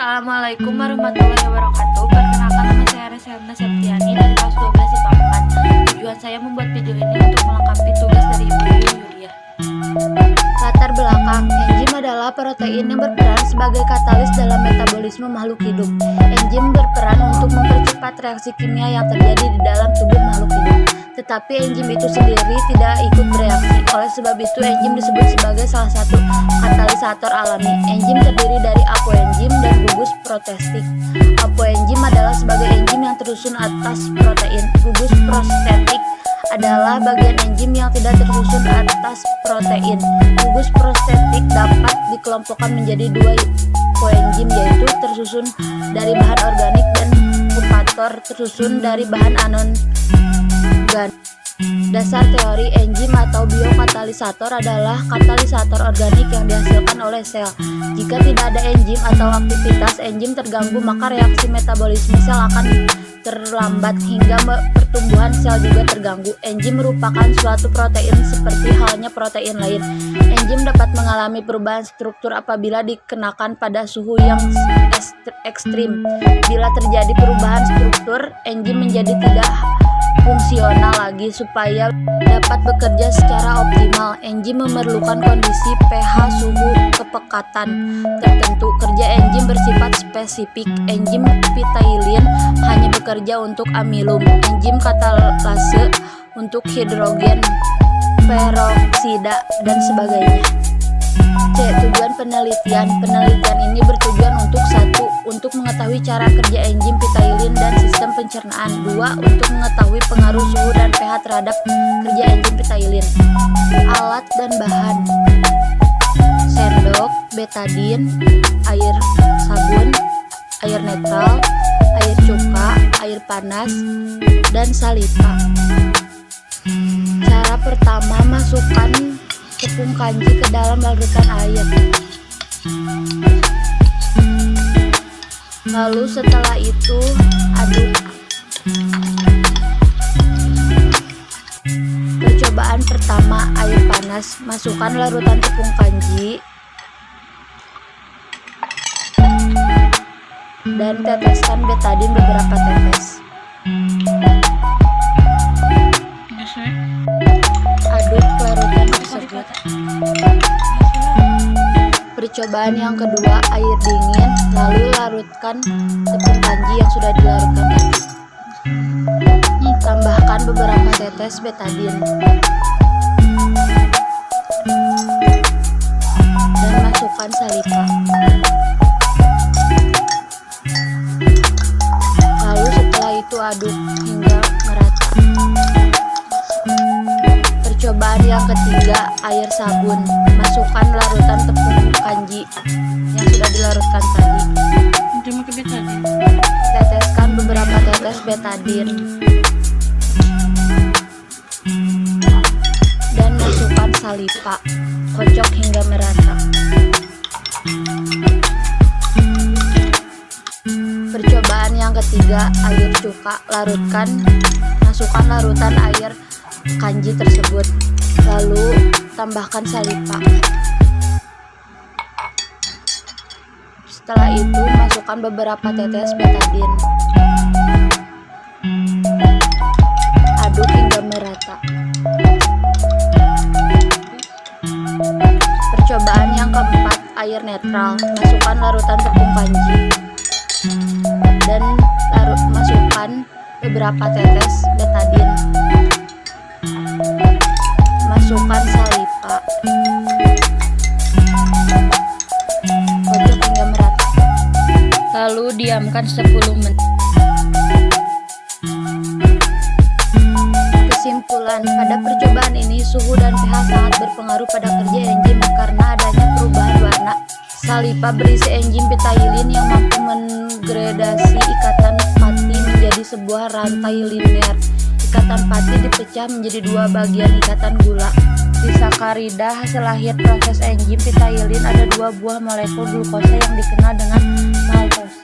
Assalamualaikum warahmatullahi wabarakatuh. Perkenalkan, nama saya Resena Septiani dari kelas 12 IPA 4. Tujuan saya membuat video ini untuk melengkapi tugas dari Ibu Yulia. Latar belakang, enzim adalah protein yang berperan sebagai katalis dalam metabolisme makhluk hidup. Enzim berperan untuk mempercepat reaksi kimia yang terjadi di dalam tubuh makhluk hidup. Tetapi enzim itu sendiri tidak ikut bereaksi. Oleh sebab itu, enzim disebut sebagai salah satu katalisator alami. Enzim terdiri dari apoenzim dan gugus protestik. Apoenzim adalah sebagai enzim yang tersusun atas protein. Gugus prostetik adalah bagian enzim yang tidak tersusun atas protein. Gugus prostetik dapat dikelompokkan menjadi dua koenzim, yaitu tersusun dari bahan organik dan kupator tersusun dari bahan anorganik. Dasar teori enzim atau biokatalisator adalah katalisator organik yang dihasilkan oleh sel. Jika tidak ada enzim atau aktivitas enzim terganggu, maka reaksi metabolisme sel akan terlambat hingga pertumbuhan sel juga terganggu. Enzim merupakan suatu protein seperti halnya protein lain. Enzim dapat mengalami perubahan struktur apabila dikenakan pada suhu yang ekstrim. Bila terjadi perubahan struktur, enzim menjadi tidak fungsional lagi. Supaya dapat bekerja secara optimal, enzim memerlukan kondisi pH suhu kepekatan tertentu. Kerja enzim bersifat spesifik. Enzim pitailin hanya bekerja untuk amilum. Enzim katalase untuk hidrogen peroksida dan sebagainya. C. Tujuan penelitian. Penelitian ini bertujuan untuk: 1. Untuk mengetahui cara kerja enzim pitailin dan sistem pencernaan. 2. Untuk mengetahui pengaruh suhu dan pH terhadap kerja enzim pitailin. Alat dan bahan: sendok, betadin, air sabun, air netral, air cuka, air panas, dan saliva. Cara pertama, masukkan tepung kanji ke dalam larutan air. Lalu setelah itu aduk. Percobaan pertama, air panas. Masukkan larutan tepung kanji dan teteskan betadin beberapa tetes. Aduk larutan tersebut. Percobaan yang kedua, air dingin. Lalu larutkan tepung kanji yang sudah dilarutkan tadi. Tambahkan beberapa tetes betadin dan masukkan saliva. Lalu setelah itu aduk hingga merata. Percobaan yang ketiga, air sabun. Masukkan larutan tepung kanji yang sudah dilarutkan tadi. Teteskan beberapa tetes betadin dan masukkan saliva. Kocok hingga merata. Percobaan yang ketiga, air cuka. Masukkan larutan air kanji tersebut, lalu tambahkan saliva. Setelah itu masukkan beberapa tetes betadin. Aduk hingga merata. Percobaan yang keempat, air netral. Masukkan larutan tepung kanji dan masukkan beberapa tetes betadin. Masukkan saliva. Kocok hingga merata. Lalu diamkan 10 menit. Kesimpulan, pada percobaan ini suhu dan pH sangat berpengaruh pada kerja enzim karena adanya perubahan warna. Saliva berisi enzim pitailin yang mampu menggradasi ikatan pati menjadi sebuah rantai linear. Ikatan pati dipecah menjadi dua bagian ikatan gula. Di sakarida hasil akhir proses enzim pitailin ada dua buah molekul glukosa yang dikenal dengan maltose.